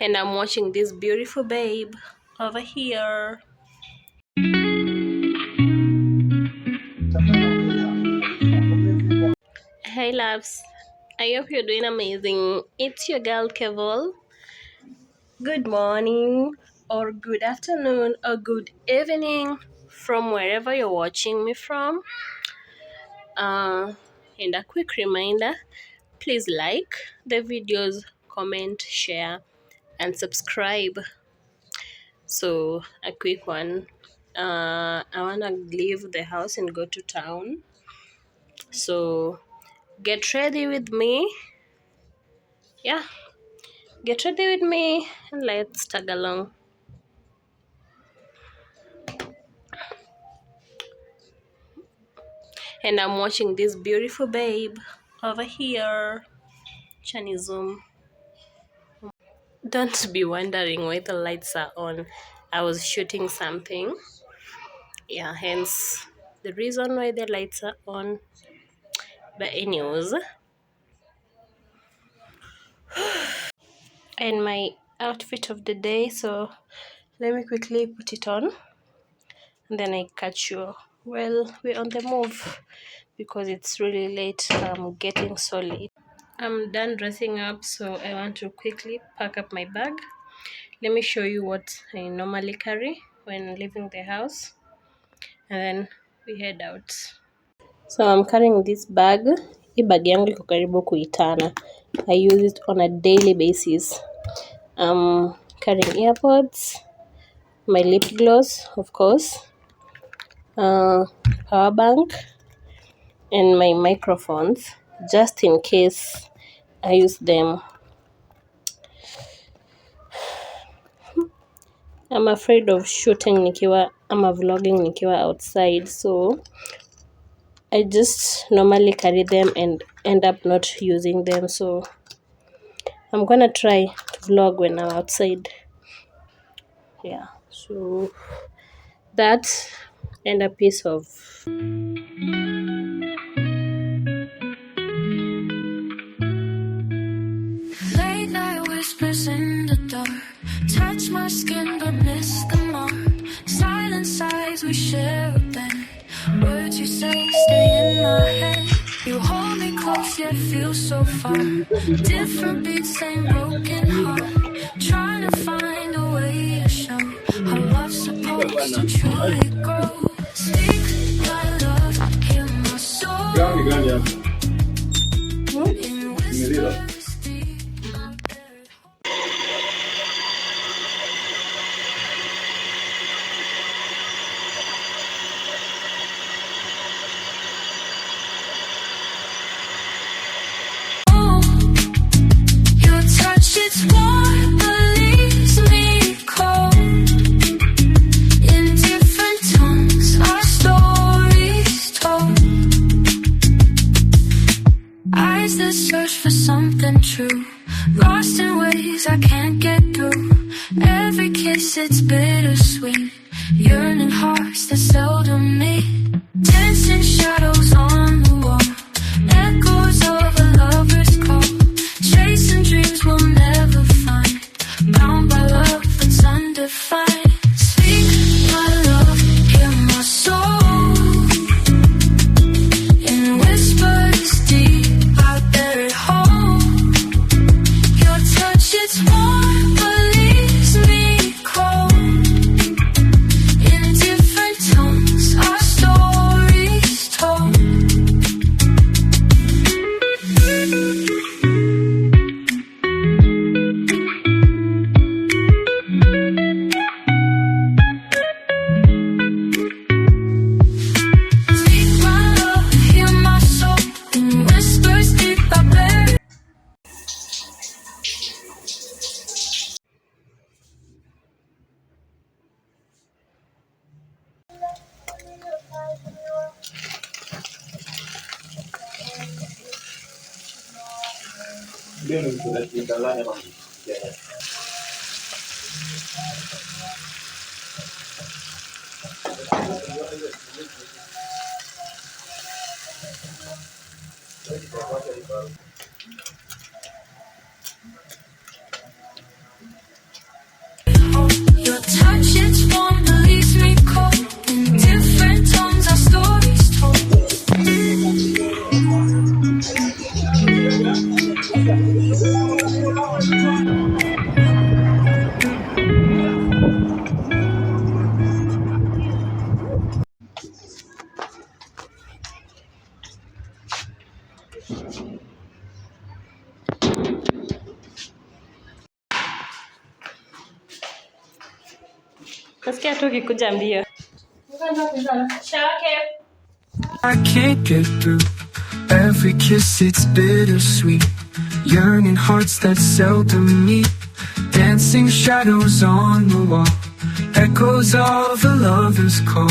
and I'm watching this beautiful babe over here. Hey loves, I hope you're doing amazing. It's your girl Keval. Good morning or good afternoon or good evening from wherever you're watching me from. And a quick reminder, please like the videos, comment, share and subscribe. So a quick one, I wanna leave the house and go to town, so get ready with me. Yeah, get ready with me and let's tag along. And I'm watching this beautiful babe over here. Chani zoom. Don't be wondering why the lights are on. I was shooting something. Yeah, hence the reason why the lights are on. But anyways, and my outfit of the day, so let me quickly put it on and then I catch you. Well, we're on the move because it's really late. I'm getting so late. I'm done dressing up, so I want to quickly pack up my bag. Let me show you what I normally carry when leaving the house, and then we head out. So I'm carrying this bag. Hii bag yangu iko karibu kuitana. I use it on a daily basis. I'm carrying earpods, my lip gloss, of course, power bank, and my microphones, just in case I use them. I'm afraid of shooting nikiwa ama vlogging nikiwa outside, so I just normally carry them and end up not using them. So I'm gonna try to vlog when I'm outside. Yeah, so that and a piece of late night whispers in the dark, touch my skin but miss the mark. Silent sighs we share a bed, words you say stay in my head. You hold me close yet feel so far, different beats, same broken heart. Trying to find a way to show how love's supposed to truly grow. Speak my love, hear my soul in whispers deep, my buried heart. Your touch, it's warm, but leaves me cold. In different tongues, our stories told. Eyes that search for something true, lost in ways I can't get through. Every kiss, it's bittersweet, yearning hearts that seldom meet. Dancing shadows on the wall, echoes of a lover's call. Chasing dreams we'll never find, bound by love that's undefined. Speak my love, hear my soul in whispers deep, I bear it home. Your touch, it's warm but leaves me cold. In different tongues, our stories told. Speak my love, hear my soul in whispers deep, I bear it. Your touch, it's warm, but leaves me cold. In different tones, our stories told. Nasikia tu ukikuja mbio. I can't get through. Every kiss, it's bittersweet. Yearning hearts that seldom meet. Dancing shadows on the wall. Echoes of a lover's call.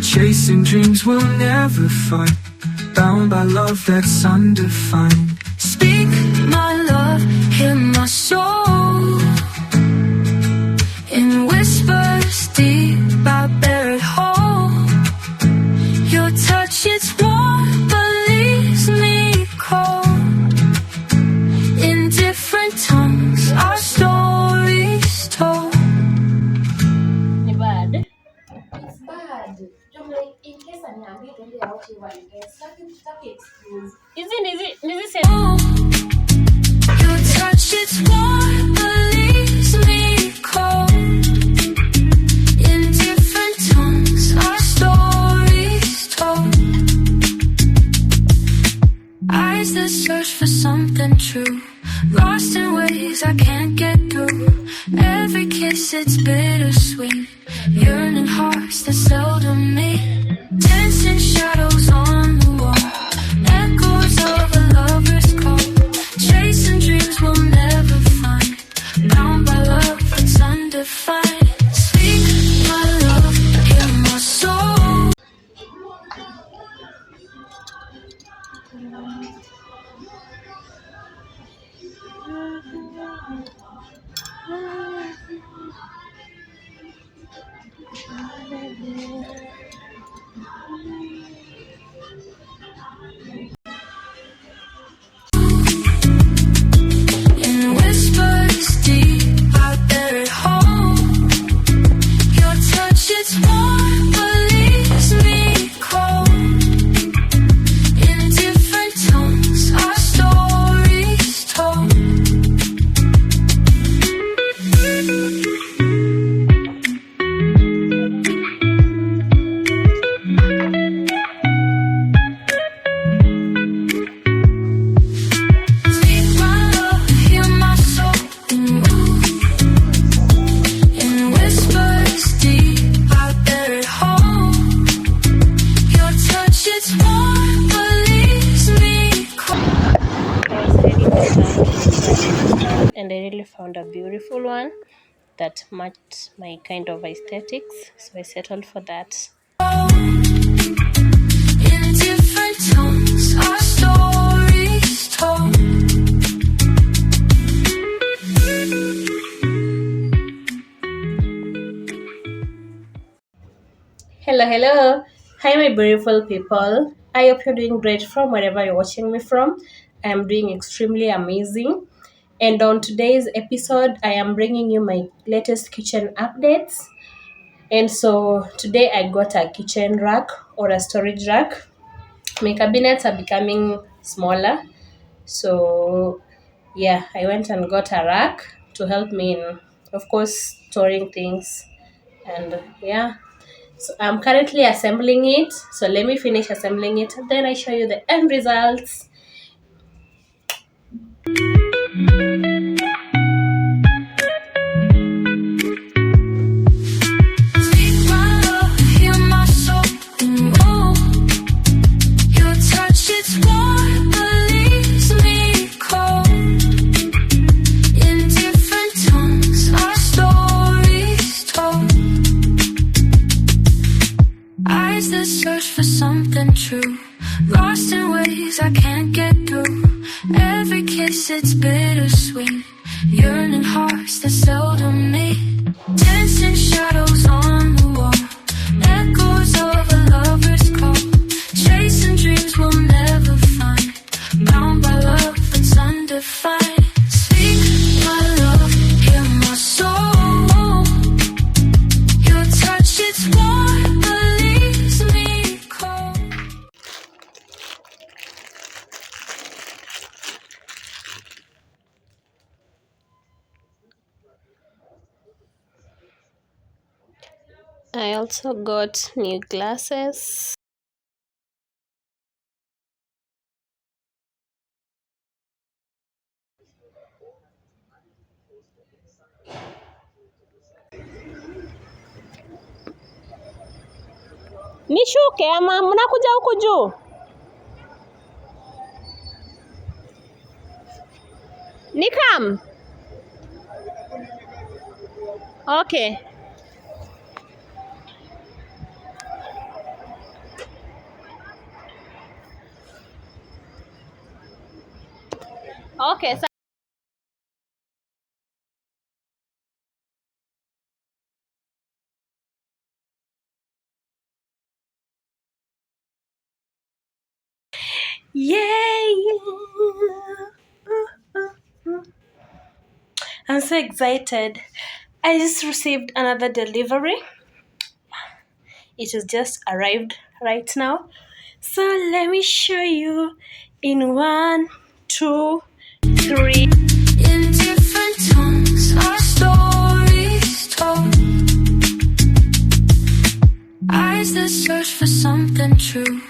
Chasing dreams we'll never find. Bound by love that's undefined. Speak, my love, hear my soul. In whispers deep, I bear it whole. Your touch, it's warm, but leaves me cold. In different tongues, our stories told. Ni bad. It's bad. In case I'm angry, don't be out here while you get stuck excuse. Nizi say. Your touch, it's warm, but leaves me cold. In different tongues, our stories told. Eyes that search for something true. Lost in ways I can't get through. Every kiss, it's bittersweet. Yearning hearts that seldom meet. Dancing shadows on the wall. Echoes of a lover's call. Chasing dreams we'll never find. Bound by love that's undefined. Speak, my love, hear my soul. In whispers deep, I bear it whole. Your touch, it's warm, but leaves me cold. In different tones, our stories told. Speak, my love, hear my soul. In whispers deep, I bear it whole. Your touch, it's warm, but leaves me cold. I was reading the time and I really found a beautiful one that matched my kind of aesthetics, so I settled for that. In different tones, our stories told. Hello. Hi, my beautiful people. I hope you're doing great from wherever you're watching me from. I am doing extremely amazing. And on today's episode, I am bringing you my latest kitchen updates. And so today I got a kitchen rack or a storage rack. My cabinets are becoming smaller. So yeah, I went and got a rack to help me in, of course, storing things. And yeah, so I'm currently assembling it. So let me finish assembling it, then I show you the end results. Speak, my love, hear my soul. Your touch, it's warm, but leaves me cold. In different tongues, our stories told. Eyes that search for something true. Lost in ways I can't get through. Every kiss, it's bittersweet. Yearning hearts that seldom meet. Dancing shadows on the wall. Echoes of a lover's call. Chasing dreams we'll never find. Bound by love that's undefined. Speak, my love, hear my soul. I also got new glasses. Nishuke ama mnakuja huku juu? Nikam? Okay. Okay. Yay! I'm so excited. I just received another delivery. It has just arrived right now. So let me show you in 1, 2, 3. In different tongues, our stories told. Eyes that search for something true,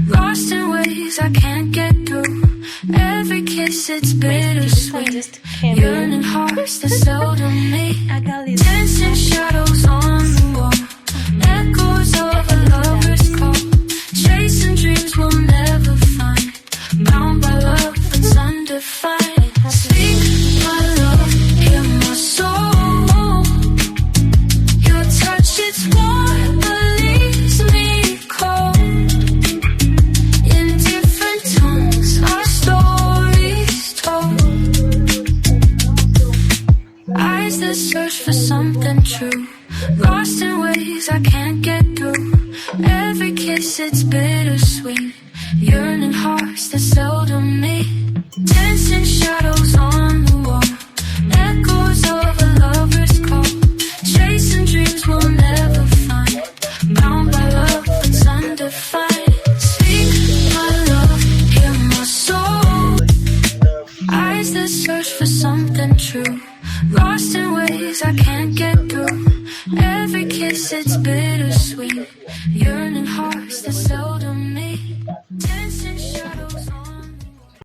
lost in ways I can't get through. Every kiss, it's bittersweet. Yearning hearts that seldom meet. Dancing shadows on the wall, echoes of a lover's call. Chasing dreams we'll never find, bound by love that's undefined. Speak my love, hear my soul. Your touch, it's warm, but leaves me cold. In different tongues, our stories told. Eyes that search for something true, lost in ways I can't get through. Every kiss, it's bittersweet. Yearning hearts that seldom meet. Dancing shadows on the wall, echoes of a lover's call. Chasing dreams we'll never find, bound by love that's undefined. Speak my love, hear my soul. Eyes that search for something true, lost in ways I can't get through. Every kiss, it's bitter.